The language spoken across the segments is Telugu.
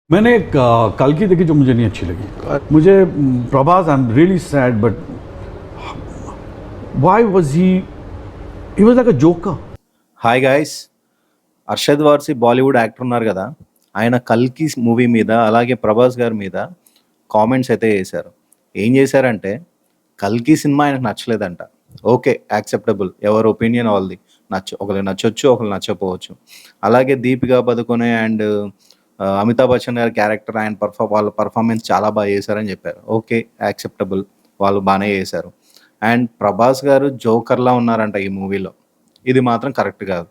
मैंने एक कल्कि देखी जो मुझे नहीं अच्छी लगी. मुझे Prabhas, I am really sad, but why was he was like a joker. Hi guys, Arshad Warsi Bollywood actor ఉన్నారు కదా, ఆయన కల్కి మూవీ మీద అలాగే ప్రభాస్ గారి మీద కామెంట్స్ అయితే చేశారు. ఏం చేశారంటే, కల్కి సినిమా ఆయనకు నచ్చలేదంట. ఓకే, యాక్సెప్టబుల్, ఎవరి ఒపీనియన్ వాళ్ళది. ఒకరికి నచ్చొచ్చు, ఒకరు నచ్చకపోవచ్చు. అలాగే దీపికా పదుకొనే అండ్ అమితాబ్ బచ్చన్ గారి క్యారెక్టర్ వాళ్ళ పర్ఫార్మెన్స్ చాలా బాగా చేశారని చెప్పారు. ఓకే, యాక్సెప్టబుల్, వాళ్ళు బాగానే చేశారు. అండ్ ప్రభాస్ గారు జోకర్లా ఉన్నారంట ఈ మూవీలో. ఇది మాత్రం కరెక్ట్ కాదు.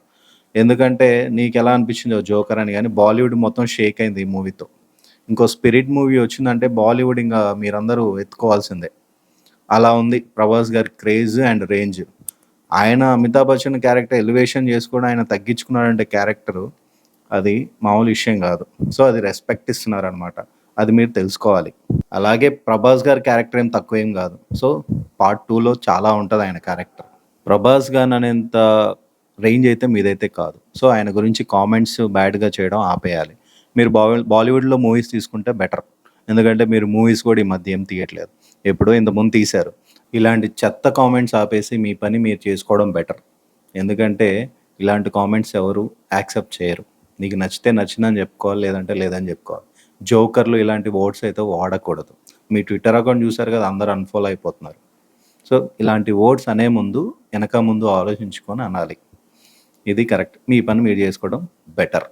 ఎందుకంటే నీకు ఎలా అనిపించిందో జోకర్ అని, కానీ బాలీవుడ్ మొత్తం షేక్ అయింది ఈ మూవీతో. ఇంకో స్పిరిట్ మూవీ వచ్చిందంటే బాలీవుడ్ ఇంకా మీరందరూ ఎత్తుకోవాల్సిందే. అలా ఉంది ప్రభాస్ గారి క్రేజ్ అండ్ రేంజ్. ఆయన అమితాబ్ బచ్చన్ క్యారెక్టర్ ఎలివేషన్ చేసి కూడా ఆయన తగ్గించుకున్నాడంటే క్యారెక్టరు, అది మామూలు విషయం కాదు. సో అది రెస్పెక్ట్ ఇస్తున్నారనమాట, అది మీరు తెలుసుకోవాలి. అలాగే ప్రభాస్ గారి క్యారెక్టర్ ఏం తక్కువ ఏం కాదు. సో పార్ట్ 2లో చాలా ఉంటుంది ఆయన క్యారెక్టర్. ప్రభాస్ గారు అనేంత రేంజ్ అయితే మీదైతే కాదు. సో ఆయన గురించి కామెంట్స్ బ్యాడ్గా చేయడం ఆపేయాలి. మీరు బాలీవుడ్లో మూవీస్ తీసుకుంటే బెటర్. ఎందుకంటే మీరు మూవీస్ కూడా ఈ మధ్య ఏం తీయట్లేదు, ఎప్పుడో ఇంతకుముందు తీశారు. ఇలాంటి చెత్త కామెంట్స్ ఆపేసి మీ పని మీరు చేసుకోవడం బెటర్. ఎందుకంటే ఇలాంటి కామెంట్స్ ఎవరు యాక్సెప్ట్ చేయరు. నీకు నచ్చితే నచ్చిందని చెప్పుకోవాలి, లేదంటే లేదని చెప్పుకోవాలి. జోకర్లు ఇలాంటి వర్డ్స్ అయితే వాడకూడదు. మీ ట్విట్టర్ అకౌంట్ చూసారు కదా, అందరూ అన్ఫాలో అయిపోతున్నారు. సో ఇలాంటి వర్డ్స్ అనే ముందు వెనక ముందు ఆలోచించుకొని అనాలి. ఇది కరెక్ట్. మీ పని మీరు చేసుకోవడం బెటర్.